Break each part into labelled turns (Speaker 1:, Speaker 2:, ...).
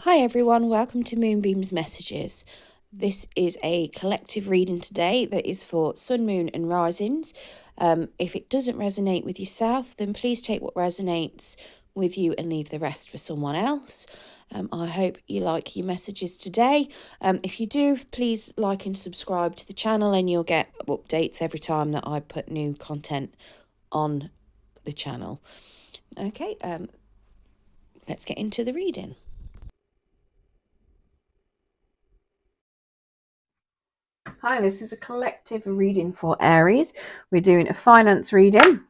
Speaker 1: Hi everyone, welcome to Moonbeam's Messages. This is a collective reading today that is for Sun, Moon and Risings. If it doesn't resonate with yourself, then please take what resonates with you and leave the rest for someone else. I hope you like your messages today. If you do, please like and subscribe to the channel and you'll get updates every time that I put new content on the channel. Okay, let's get into the reading. Hi, this is a collective reading for Aries. We're doing a finance reading.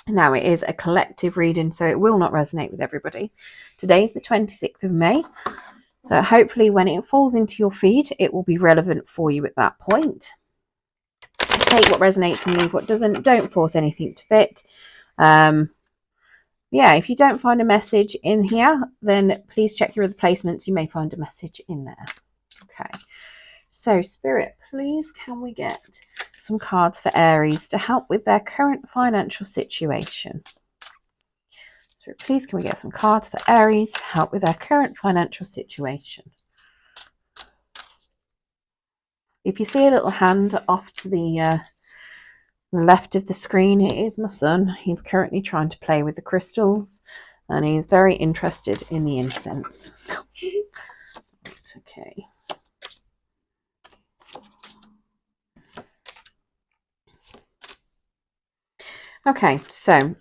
Speaker 1: Now it is a collective reading, so it will not resonate with everybody. Today is the 26th of May. So hopefully when it falls into your feed, it will be relevant for you at that point. Take what resonates and leave what doesn't. Don't force anything to fit. Yeah, if you don't find a message in here, then please check your other placements. You may find a message in there. Okay. So, Spirit, please can we get some cards for Aries to help with their current financial situation? Spirit, please can we get some cards for Aries to help with their current financial situation? If you see a little hand off to the left of the screen, it is my son. He's currently trying to play with the crystals and he's very interested in the incense. Okay. Okay, so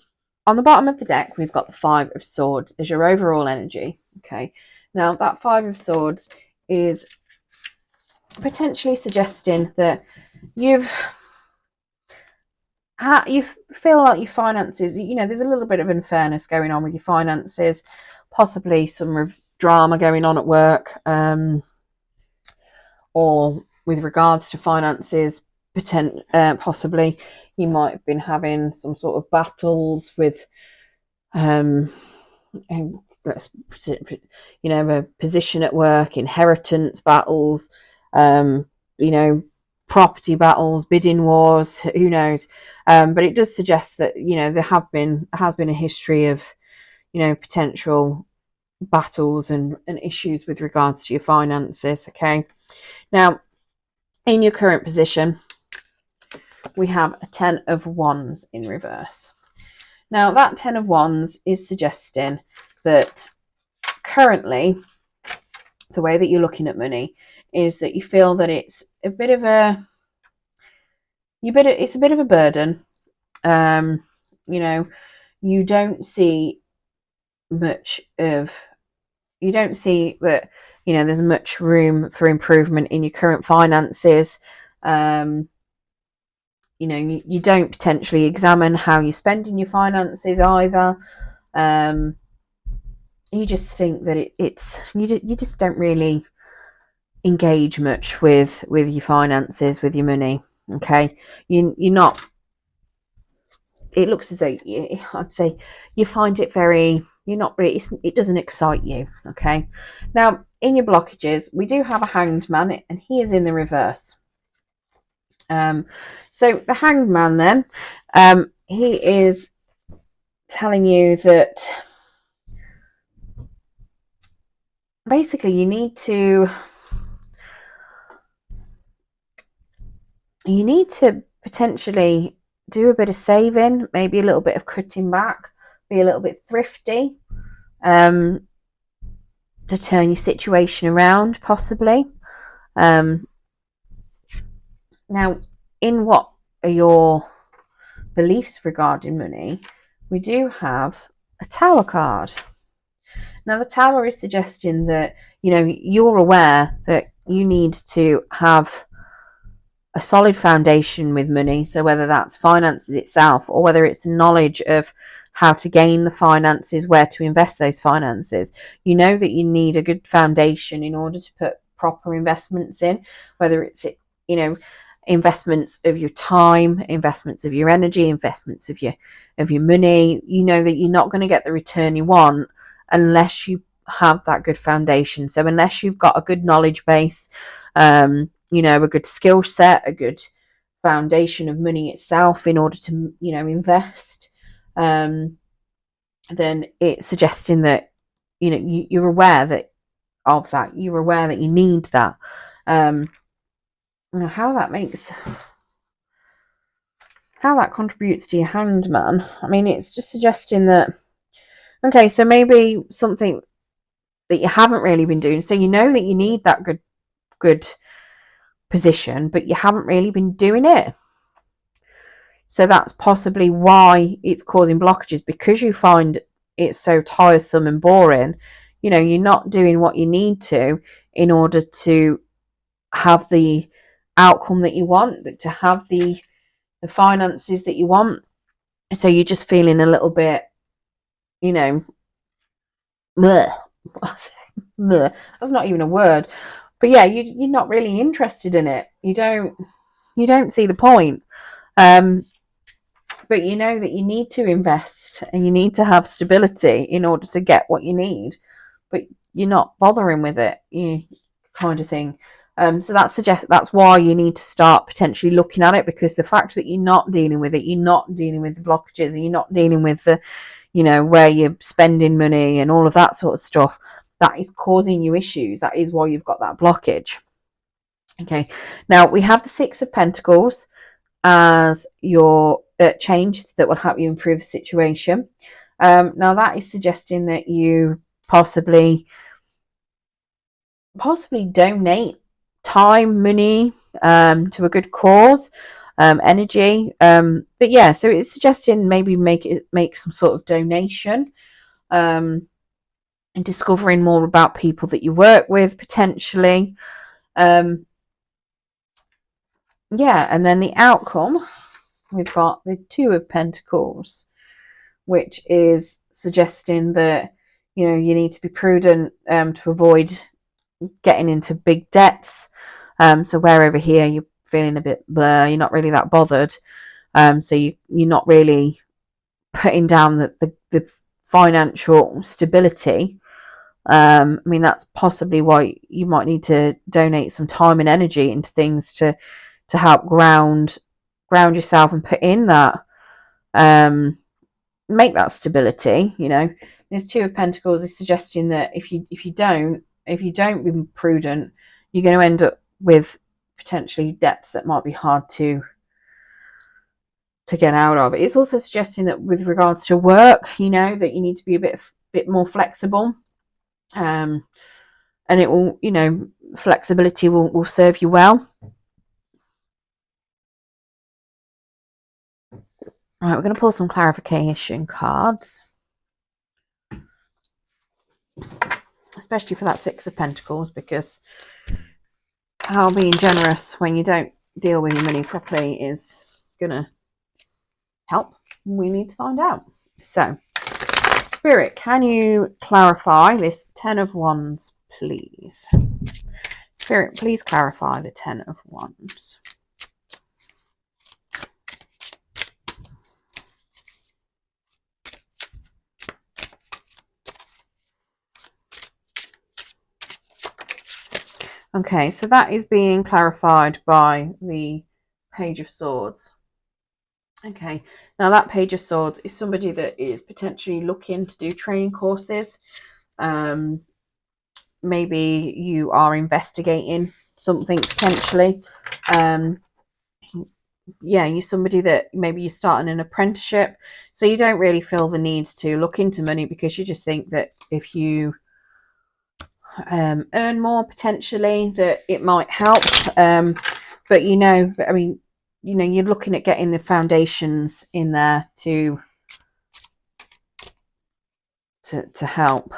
Speaker 1: on the bottom of the deck, we've got the Five of Swords as your overall energy. Okay, now that Five of Swords is potentially suggesting that you feel like your finances, there's a little bit of unfairness going on with your finances, possibly some drama going on at work, or with regards to finances, possibly you might have been having some sort of battles with a position at work, inheritance battles, property battles, bidding wars, who knows. But it does suggest that there has been a history of potential battles and issues with regards to your finances. Okay, now in your current position we have a 10 of Wands in reverse. Now that 10 of Wands is suggesting that currently the way that you're looking at money is that you feel that it's a bit of a burden. You don't see that there's much room for improvement in your current finances. You don't potentially examine how you're spending your finances either. You just think that you just don't really engage much with your finances, with your money. Okay, you're not. It looks as though I'd say you find it very. You're not really. It doesn't excite you. Okay, now in your blockages, we do have a Hanged Man, and he is in the reverse. So the Hanged Man, then, he is telling you that basically you need to potentially do a bit of saving, maybe a little bit of cutting back, be a little bit thrifty, to turn your situation around, possibly. Now, in what are your beliefs regarding money, we do have a Tower card. Now, the Tower is suggesting that, you're aware that you need to have a solid foundation with money. So whether that's finances itself or whether it's knowledge of how to gain the finances, where to invest those finances, you know that you need a good foundation in order to put proper investments in, whether it's, investments of your time, investments of your energy, investments of your money. You know that you're not going to get the return you want unless you have that good foundation. So unless you've got a good knowledge base, a good skill set, a good foundation of money itself in order to invest, then it's suggesting that you're aware that of that. You're aware that you need that. How that contributes to your Hanged Man. I mean, it's just suggesting that, okay, so maybe something that you haven't really been doing. So you know that you need that good position, but you haven't really been doing it. So that's possibly why it's causing blockages, because you find it's so tiresome and boring. You know, you're not doing what you need to in order to have the outcome that you want, to have the finances that you want. So you're just feeling a little bit, you know, bleh. Bleh. That's not even a word. But yeah, you're not really interested in it. You don't see the point. But you know that you need to invest and you need to have stability in order to get what you need. But you're not bothering with it, you kind of thing. So that's why you need to start potentially looking at it, because the fact that you're not dealing with it, you're not dealing with the blockages, and you're not dealing with the, you know, where you're spending money and all of that sort of stuff, that is causing you issues. That is why you've got that blockage. Okay, now we have the Six of Pentacles as your change that will help you improve the situation. Now that is suggesting that you possibly donate time, money, to a good cause, energy. But yeah, so it's suggesting maybe make some sort of donation, and discovering more about people that you work with potentially. Yeah, and then the outcome, we've got the Two of Pentacles, which is suggesting that, you know, you need to be prudent, to avoid getting into big debts. So where over here you're feeling a bit blur, you're not really that bothered. So you're not really putting down the financial stability. I mean, that's possibly why you might need to donate some time and energy into things to help ground yourself and put in that, make that stability. You know, this Two of Pentacles is suggesting that if you don't be prudent, you're going to end up with potentially debts that might be hard to get out of. It's also suggesting that with regards to work, you know, that you need to be a bit more flexible, and it will, you know, flexibility will serve you well. All right, we're going to pull some clarification cards, especially for that Six of Pentacles, because how being generous when you don't deal with your money properly is going to help. We need to find out. So, Spirit, can you clarify this Ten of Wands, please? Spirit, please clarify the Ten of Wands. Okay, so that is being clarified by the Page of Swords. Okay, now that Page of Swords is somebody that is potentially looking to do training courses. Maybe you are investigating something potentially. Yeah, you're somebody that maybe you're starting an apprenticeship, so you don't really feel the need to look into money, because you just think that if you earn more potentially, that it might help. But you know, I mean, you know, you're looking at getting the foundations in there to help.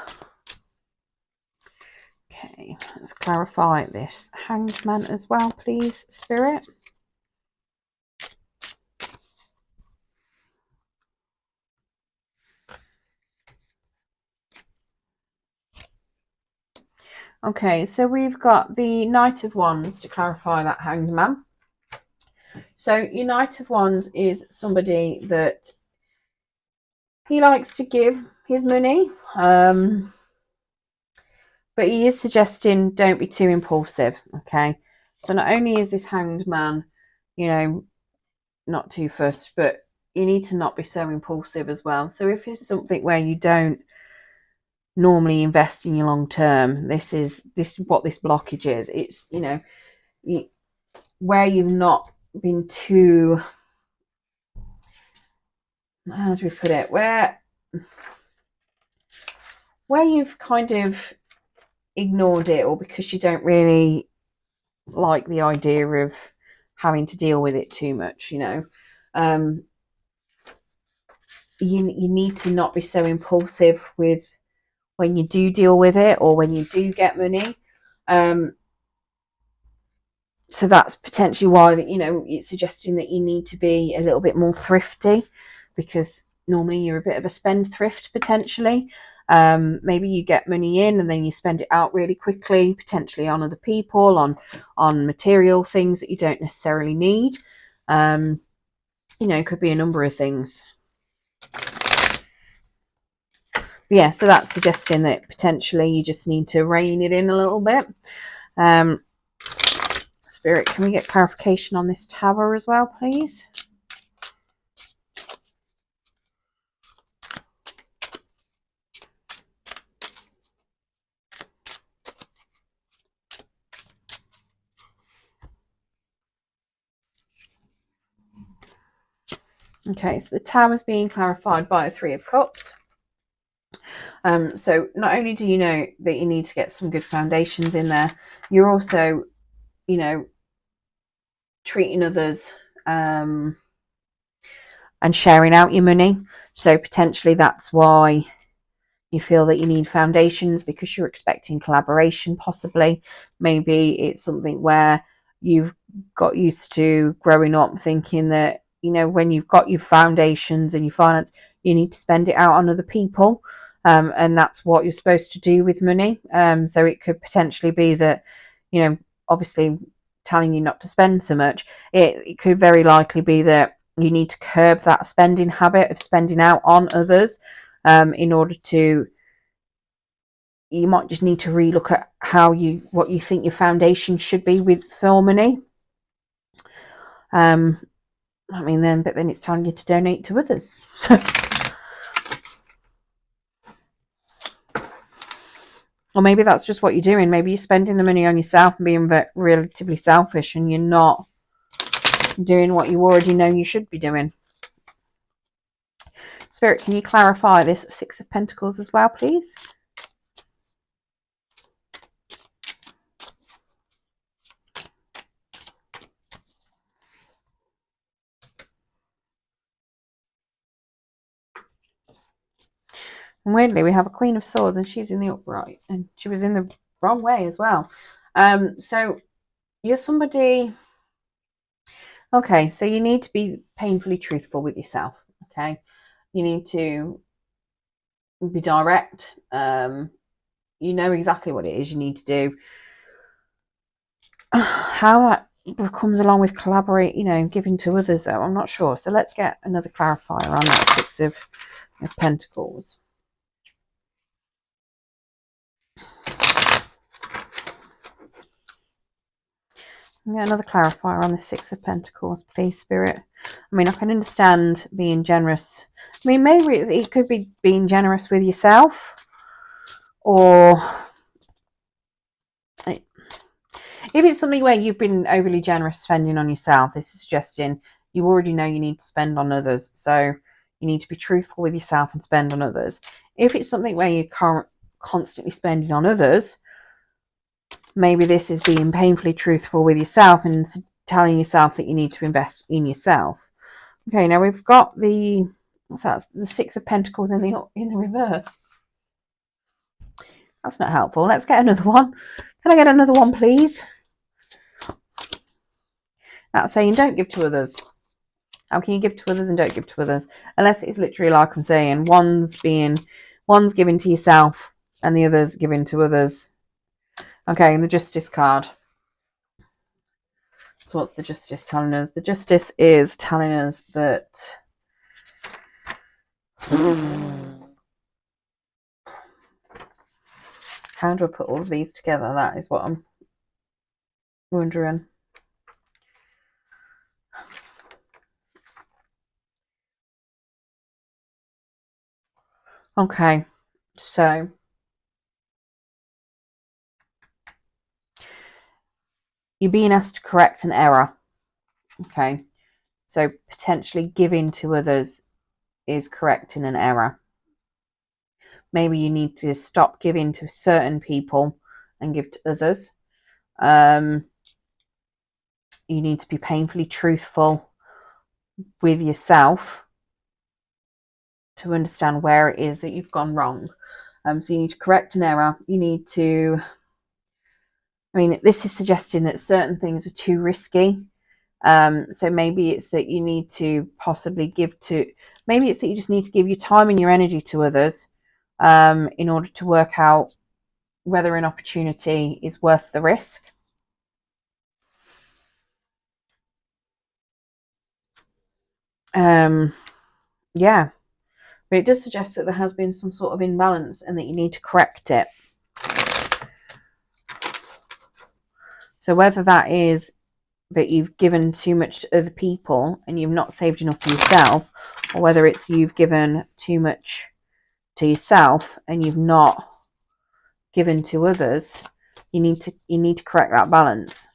Speaker 1: Okay, let's clarify this Hanged Man as well, please, Spirit. Okay, so we've got the Knight of Wands to clarify that Hanged Man. So your Knight of Wands is somebody that he likes to give his money, but he is suggesting don't be too impulsive. Okay, so not only is this Hanged Man, you know, not too fussed, but you need to not be so impulsive as well. So if it's something where you don't normally invest in your long term. This is what this blockage is. It's, you know, where you've not been too, how do we put it, where you've kind of ignored it, or because you don't really like the idea of having to deal with it too much, you know. You need to not be so impulsive with when you do deal with it, or when you do get money. So that's potentially why, you know, it's suggesting that you need to be a little bit more thrifty, because normally you're a bit of a spendthrift potentially. Maybe you get money in and then you spend it out really quickly, potentially on other people, on material things that you don't necessarily need. You know, it could be a number of things. Yeah, so that's suggesting that potentially you just need to rein it in a little bit. Spirit, can we get clarification on this tower as well, please? Okay, so the tower's being clarified by a 3 of Cups. So not only do you know that you need to get some good foundations in there, you're also, you know, treating others and sharing out your money. So potentially that's why you feel that you need foundations, because you're expecting collaboration possibly. Maybe it's something where you've got used to growing up thinking that, you know, when you've got your foundations and your finance, you need to spend it out on other people. And that's what you're supposed to do with money. So it could potentially be that, you know, obviously telling you not to spend so much, it could very likely be that you need to curb that spending habit of spending out on others, in order to, you might just need to relook at what you think your foundation should be with for money. I mean, but then it's telling you to donate to others. Or maybe that's just what you're doing. Maybe you're spending the money on yourself and being relatively selfish, and you're not doing what you already know you should be doing. Spirit, can you clarify this 6 of Pentacles as well, please? And weirdly, we have a Queen of Swords, and she's in the upright, and she was in the wrong way as well. So you're somebody. Okay, so you need to be painfully truthful with yourself. Okay, you need to be direct. You know exactly what it is you need to do. How that comes along with collaborate, you know, giving to others, though, I'm not sure. So let's get another clarifier on that 6 of Pentacles. Get another clarifier on the 6 of Pentacles, please, Spirit. I mean, I can understand being generous. I mean, maybe it could be being generous with yourself, or if it's something where you've been overly generous spending on yourself, this is suggesting you already know you need to spend on others. So you need to be truthful with yourself and spend on others. If it's something where you're constantly spending on others, maybe this is being painfully truthful with yourself and telling yourself that you need to invest in yourself. Okay, now we've got the, what's that? The 6 of Pentacles in the reverse. That's not helpful. Let's get another one. Can I get another one, please? That's saying don't give to others. How can you give to others and don't give to others? Unless it's literally like I'm saying, one's given to yourself and the other's given to others. Okay, and the Justice card. So what's the Justice telling us? The Justice is telling us that how do I put all of these together? That is what I'm wondering. Okay, so You're being asked to correct an error. Okay. So potentially giving to others is correcting an error. Maybe you need to stop giving to certain people and give to others. You need to be painfully truthful with yourself to understand where it is that you've gone wrong. So you need to correct an error. You need to, this is suggesting that certain things are too risky. So maybe it's that you need to possibly maybe it's that you just need to give your time and your energy to others in order to work out whether an opportunity is worth the risk. Yeah, but it does suggest that there has been some sort of imbalance and that you need to correct it. So whether that is that you've given too much to other people and you've not saved enough for yourself, or whether it's you've given too much to yourself and you've not given to others, you need to correct that balance.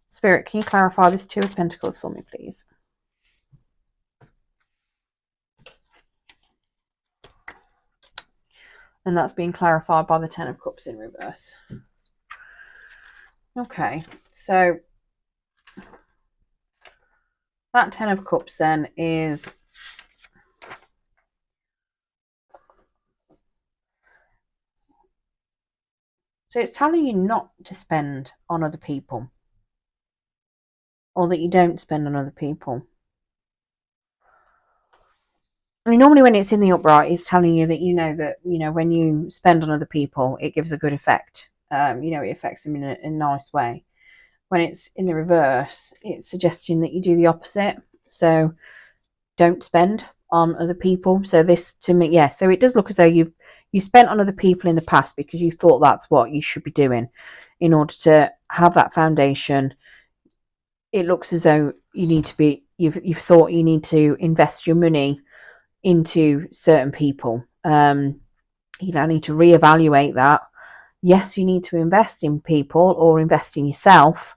Speaker 1: Spirit, can you clarify this Two of Pentacles for me, please? And that's being clarified by the Ten of Cups in reverse. Okay, so that Ten of Cups then is so it's telling you not to spend on other people, or that you don't spend on other people. Normally when it's in the upright, it's telling you that when you spend on other people, it gives a good effect. It affects them in a nice way. When it's in the reverse, it's suggesting that you do the opposite. So don't spend on other people. So this, to me, yeah. So it does look as though you spent on other people in the past because you thought that's what you should be doing in order to have that foundation. It looks as though you've thought you need to invest your money into certain people. You now need to reevaluate that. Yes, you need to invest in people or invest in yourself,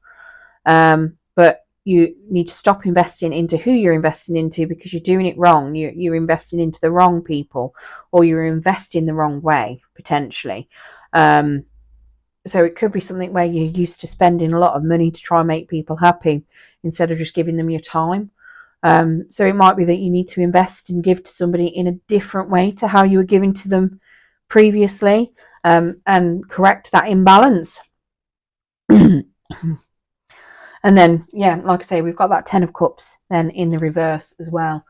Speaker 1: but you need to stop investing into who you're investing into because you're doing it wrong. You're investing into the wrong people, or you're investing the wrong way, potentially. So it could be something where you're used to spending a lot of money to try and make people happy instead of just giving them your time. So it might be that you need to invest and give to somebody in a different way to how you were giving to them previously, and correct that imbalance. And then, yeah, like I say, we've got that Ten of Cups then in the reverse as well,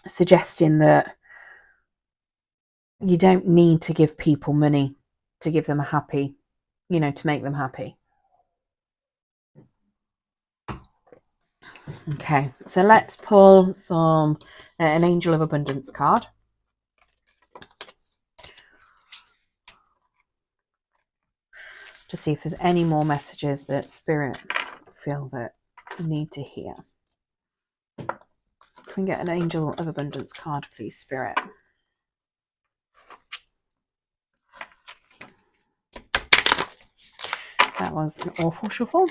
Speaker 1: suggesting that you don't need to give people money to give them to make them happy. Okay, so let's pull an Angel of Abundance card. To see if there's any more messages that Spirit feel that you need to hear. Can we get an Angel of Abundance card, please, Spirit? That was an awful shuffle.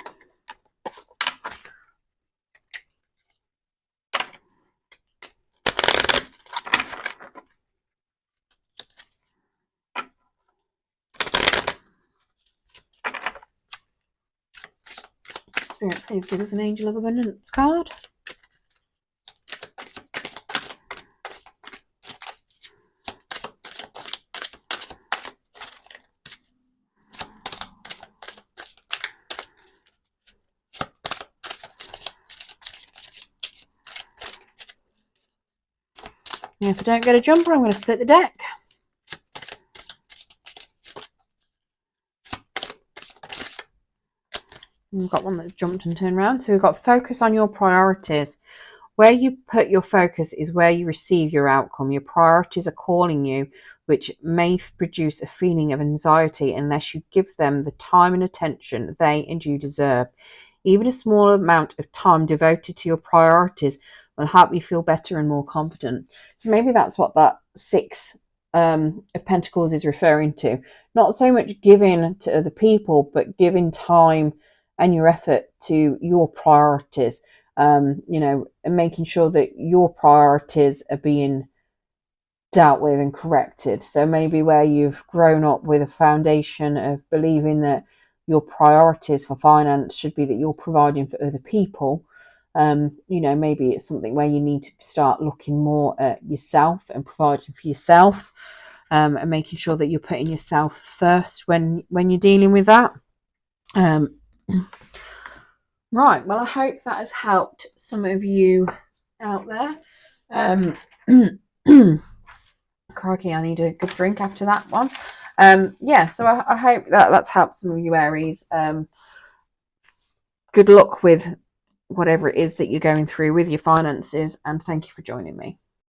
Speaker 1: Spirit, please give us an Angel of Abundance card. And if I don't get a jumper, I'm going to split the deck. We've got one that's jumped and turned around. So we've got focus on your priorities. Where you put your focus is where you receive your outcome. Your priorities are calling you, which may produce a feeling of anxiety unless you give them the time and attention they and you deserve. Even a small amount of time devoted to your priorities will help you feel better and more confident. So maybe that's what that 6 of Pentacles is referring to. Not so much giving to other people, but giving time and your effort to your priorities, you know, and making sure that your priorities are being dealt with and corrected. So maybe where you've grown up with a foundation of believing that your priorities for finance should be that you're providing for other people, you know, maybe it's something where you need to start looking more at yourself and providing for yourself, and making sure that you're putting yourself first when you're dealing with that. Right, well, I hope that has helped some of you out there. Crikey, I need a good drink after that one. Yeah, so I hope that's helped some of you Aries. Good luck with whatever it is that you're going through with your finances, and thank you for joining me.